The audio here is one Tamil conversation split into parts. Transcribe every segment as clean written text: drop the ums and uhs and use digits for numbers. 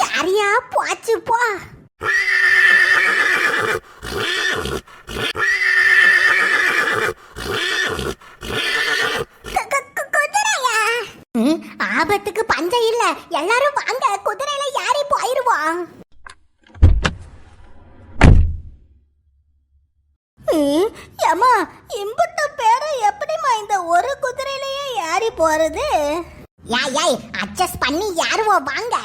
சரியா போச்சு போ. குதிரையா? ஆபத்துக்கு பஞ்சம் இல்ல, எல்லாரும் வாங்க, குதிரையில யாரி போயிருவோம். ஏமா இம்புட்டு பேரை எப்படிமா இந்த ஒரு குதிரையிலேயே ஏறி போறது? யாய் அட்ஜஸ்ட் பண்ணி யாருவோ வாங்க.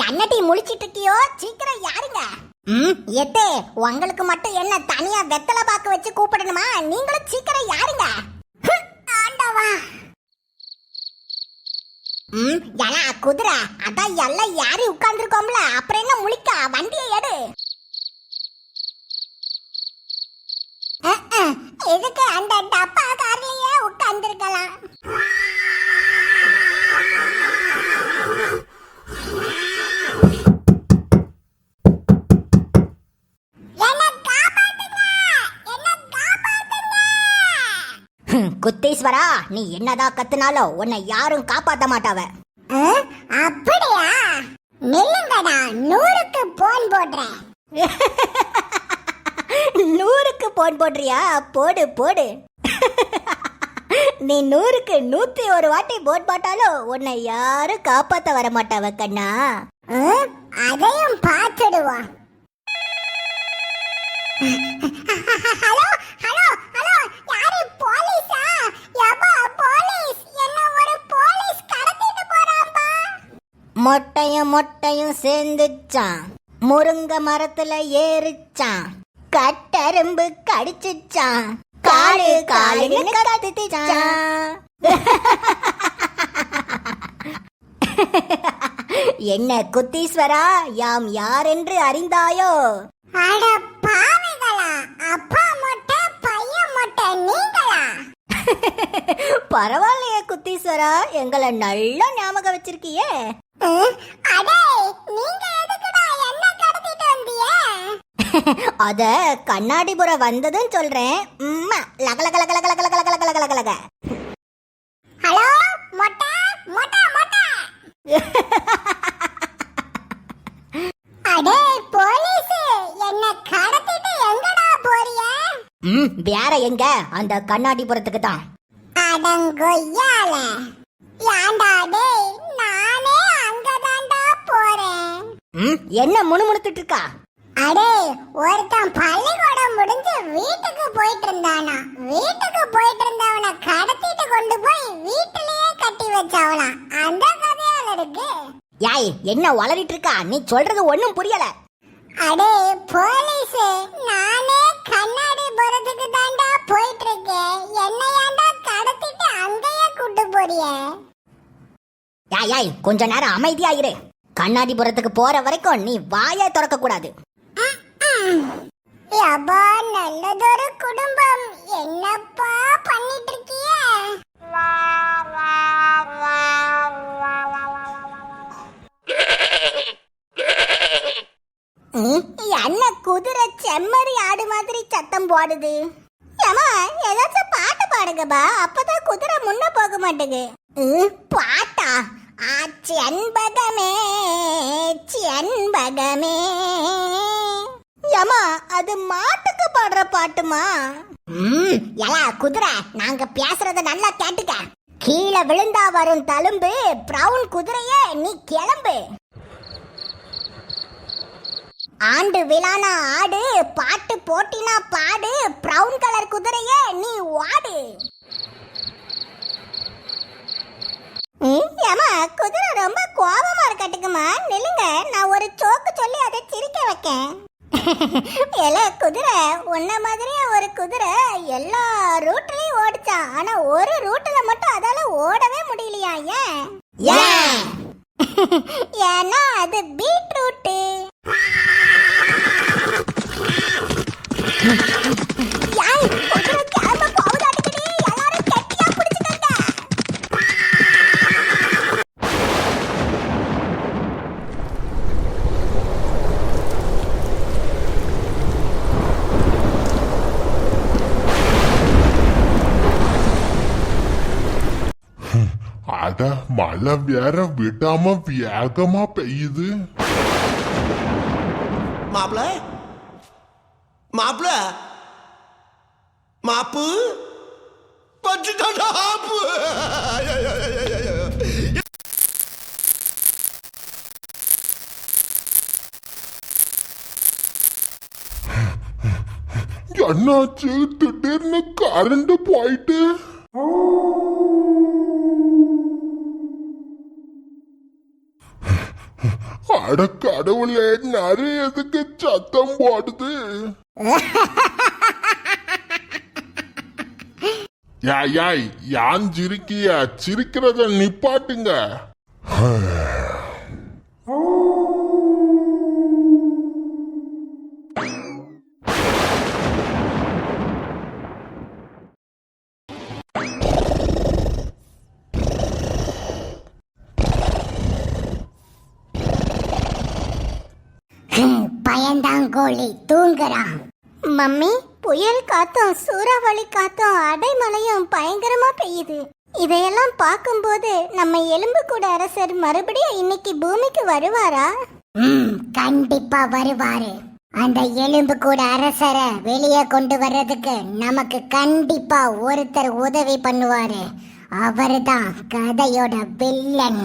என்னடி முழிச்சிட்டு இருக்கியோ, சீக்கிரம் யாருங்க. எத்தே உங்களுக்கு மட்டும் என்ன தனியா வெத்தலை பாக்கு வச்சு கூப்பிடணுமா? நீங்களும் சீக்கிரம் யாருங்க. ஆண்டவா. எலா குதிரை, அதான் எல்லாம் யாரி உட்கார்ந்துருக்கோம்ல, அப்புறம் என்ன முழிக்கா? வண்டியை எடு. இதுக்கு அந்த டப்பா கார்லயே உட்கார்ந்துருக்கலாம். குத்தீஸ்வரா, நீ என்னதான் கத்துனாலும் உன்னை யாரும் காப்பாத்த மாட்டாவ. அப்படியா? நில்லுங்கடா, 100க்கு போன் போடுறேன். 100க்கு போன் போடுறியா? போடு போடு. நீ 100க்கு 101 வாட்டி போன் போட்டாலும் உன்னை யாரும் காப்பாத்த வர மாட்டாவ கண்ணா. அதையும் பார்த்துடுவா. ஹலோ ஹலோ ஹலோ, யாரு? போலீஸா? யப்பா போலீஸ், என்ன ஒரு போலீஸ் கடத்திட்டு போறாம்பா. மொட்டையும் சேர்ந்துச்சான், முருங்க மரத்துல ஏறிச்சான், கட்டரும்பு கடிச்சுச்சான், காலு காலுன்னு கத்துச்சான். என்ன குத்தீஸ்வரா, யாம் யார் என்று அறிந்தாயோ? அட பாவிகளா, அப்பா மொட்டை பையன் மொட்டை நீங்களா? பரவாயில்லையே குத்தீஸ்வரா, எங்களை நல்லா ஞாபகம் வச்சிருக்கியே. அடே, நீங்க எதுக்குடா என்ன கடத்திட்டு வந்தீங்க? அத கண்ணாடிபுரம் வந்ததுன்னு சொல்றேன். ஹலோ மொட்டை மொட்டை மொட்டை. அடே போலீஸ், என்ன கடத்திட்டு எங்கடா போறீங்க? வேற எங்க, அந்த கண்ணாடிபுரத்துக்கு தான். அடங்கொய்யால, ஏண்டா டேய், நானே அங்கதான்டா போறேன். என்ன முணுமுணுத்துட்டு இருக்கா? அடே, ஒருத்தன் பள்ளிக்கூடம் முடிஞ்சு வீட்டுக்கு போயிட்டு இருந்தானா, வீட்டுக்கு போயிட்டு இருந்தவனை கடத்திட்டு கொண்டு போய் வீட்டிலேயே கட்டி வச்சவனா, அந்த கதையால இருக்கு. யாய், என்ன வளரிட்டு இருக்கா? நீ சொல்றது ஒண்ணும் புரியல. அடே போலீஸ், நானே கண்ணாடிபுரத்துக்கு தாண்டா போயிட்டு இருக்கேன், என்னையாண்டா கடத்திட்டு அங்கேயே கூட்டு போறியே? யாய், கொஞ்ச நேரம் அமைதியா இரு. கண்ணாடிபுரத்துக்கு போற வரைக்கும் நீ வாயை திறக்க கூடாது. யப்பா, நல்லதொரு குடும்பம், என்னப்பா பண்ணிட்டு இருக்கிய? என்ன குதிரை செம்மறி ஆடு மாதிரி சத்தம் போடுது? ஏமா, ஏதாச்சும் பாட்டு பாடுங்கப்பா, அப்பதான் குதிரை முன்ன போக மாட்டேங்குது. பாட்டா? செண்பகமே செண்பகமே. ஏமா, அது மாட்டுக்கு பாடுற பாட்டுமா? எலா குதிரை, நாங்க பேசுறத நல்லா கேட்டுக்க. கீழே விழுந்தா வரும் தழும்பு, பிரவுன் குதிரையே நீ கிளம்பு. ஆண்டு விழானா ஆடு, பாட்டு போட்டினா பாடு, பிரவுன் கலர் குதிரையே நீ வாடு. ஏமா, குதிரை ரொம்ப கோபமா இருக்கட்டுக்குமா, நில்லுங்க, நான் ஒரு சோக்கு சொல்லி அதை சிரிக்க வைக்கேன். எல குதிரை, உன்ன மாதிரியே ஒரு குதிரை எல்லா ரூட்லயும் ஓடிச்சான், ஆனா ஒரு ரூட்ல மட்டும் அதால ஓடவே முடியலையா? ஏன்? ஏன்னா அது பீட்ரூட். யாய், குதிரை கிளம்ப போகுதாட்டுக்குடி, எல்லாரும் கெட்டியா பிடிச்சுக்கங்க. அட மழை வேற விடாம வேகமா பெய்யுது. மாப்பிள மாப்பிள மாப்பு பச்சுட்டாடா ஆப்பு. என்னாச்சு திடீர்னு கரண்ட் போயிட்டு? அட கடவுளே, நிறைய எதுக்கு சத்தம் போடுது? யாய் யான் சிரிக்கிய, சிரிக்கிறத நிப்பாட்டுங்க. பயந்தாங்கோழி தூங்குறான். மம்மி, புயல் காத்தும் சூறாவளி காத்தும் அடைமழையும் பயங்கரமா பெய்யுது. இதையெல்லாம் பார்க்கும்போது நம்ம எலும்புக்கூட அரசர் மறுபடியும் இன்னைக்கு பூமிக்கு வருவாரா? கண்டிப்பா வருவாரு. அந்த எலும்புக்கூட அரசரை வெளியே கொண்டு வர்றதுக்கு நமக்கு கண்டிப்பா ஒருத்தர் உதவி பண்ணுவாரு. அவர்தான் கதையோட வில்லன்.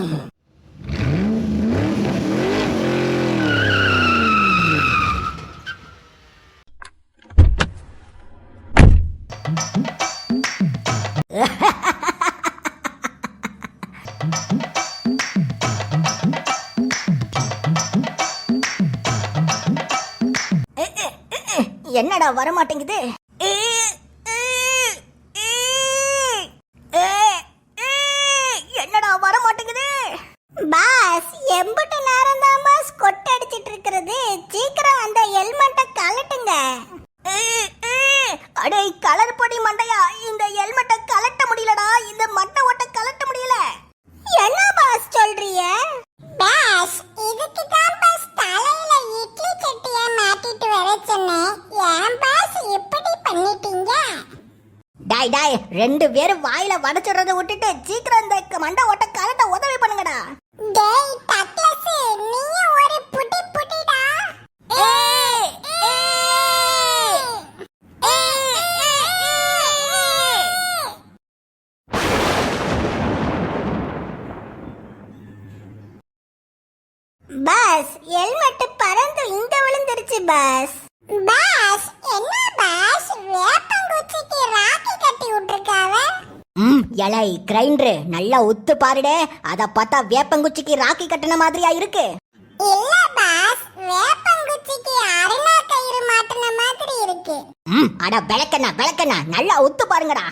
என்னடா வரமாட்டேங்குது? என்னடா வரமாட்டேங்குது? பாஸ், எம்புட்டு நேரம் தான் பாஸ் கொட்டடிச்சிட்டு இருக்கிறது. சீக்கிரம் அந்த ஹெல்மெட்டை கலட்டுங்க. அடே கலர் பொடி மண்டையா, இந்த ஹெல்மெட்டை கலட்ட முடியலடா. இந்த மட்டை ஓட்ட கலட்ட முடியல. என்ன பாஸ் சொல்றீங்க? பாஸ், இதுக்கு தான் பாஸ் தலையில இட்லி சட்டிய மாட்டிட்டு வர சொன்னேன். ஏன் பாஸ் இப்படி பண்ணிட்டீங்க? டாய் டாய், ரெண்டு பேரும் வாயில வடச்சுறத விட்டுட்டு சீக்கிரம் இந்த மண்டை ஓட்ட கலட்ட உதவி பண்ணுங்கடா. டேய் டக்ளஸ், நீ ஒரு புடி புடிடா. பாஸ், ஹெல்மெட் பறந்து இங்க விழுந்துருச்சு பாஸ். பாஸ், என்ன பாஸ் வேப்பங்குச்சிக்கு ராக்கி கட்டி விட்டுருக்காவ? எலை கிரைண்டர் நல்லா உத்து பாருடே. அத பார்த்தா வேப்பங்குச்சிக்கு ராக்கி கட்டின மாதிரியா இருக்கு. இல்ல பாஸ், வேப்பங்குச்சிக்கு அருணா கயிறு மாட்டின மாதிரி இருக்கு. அட விளக்கண்ணா நல்லா உத்து பாருங்கடா.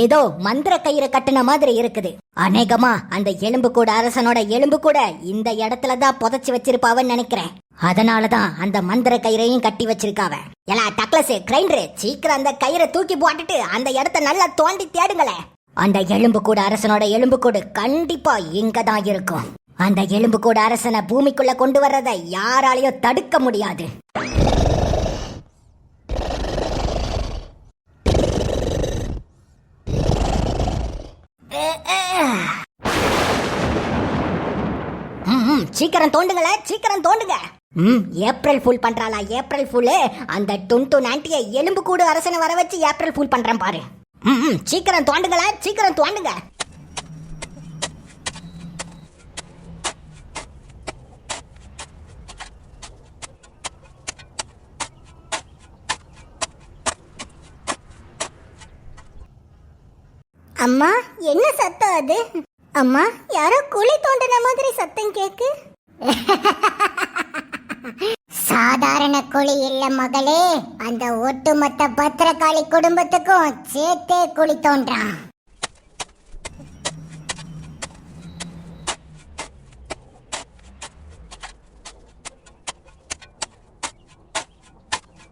ஏதோ மந்திர கயிறு கட்டின மாதிரி இருக்குது. அநேகமா அந்த எலும்பு கூட அரசனோட எலும்பு கூட இந்த இடத்துல தான் புதைச்சு வச்சிருப்பாவன்னு நினைக்கிறேன். அதனாலதான் அந்த மந்திர கயிறையும் கட்டி வச்சிருக்காவ. எல்லா டக்ளஸ், கிரைண்டர், சீக்கிரம் அந்த கயிறை தூக்கி போட்டுட்டு அந்த இடத்த நல்லா தோண்டி தேடுங்களே. அந்த எலும்பு கூட அரசனோட எலும்பு கூடு கண்டிப்பா இங்க தான் இருக்கும். அந்த எலும்பு கூட அரசனை பூமிக்குள்ள கொண்டு வர்றதை யாராலையும் தடுக்க முடியாது. சீக்கிரம் தோண்டுங்களே, சீக்கிரம் தோண்டுங்க. ஏப்ரல் ஃபூல் பண்றாளா? April fool. அந்த டுன்டு நாட்டிய எலும்பு கூடு அரசனை வர வச்சு ஏப்ரல் ஃபூல் பண்றேன் பாரு. சீக்கிரம் தோண்டுங்களே, சீக்கிரம் தோண்டுங்க. அம்மா, என்ன சத்தம் அது? அம்மா, யாரோ குழி தோண்டின மாதிரி சத்தம் கேக்கு. சாதாரண குழி இல்ல மகளே, அந்த ஒட்டுமொத்த பத்திரகாளி குடும்பத்துக்கும் சேர்த்தே குழி தோன்றான்.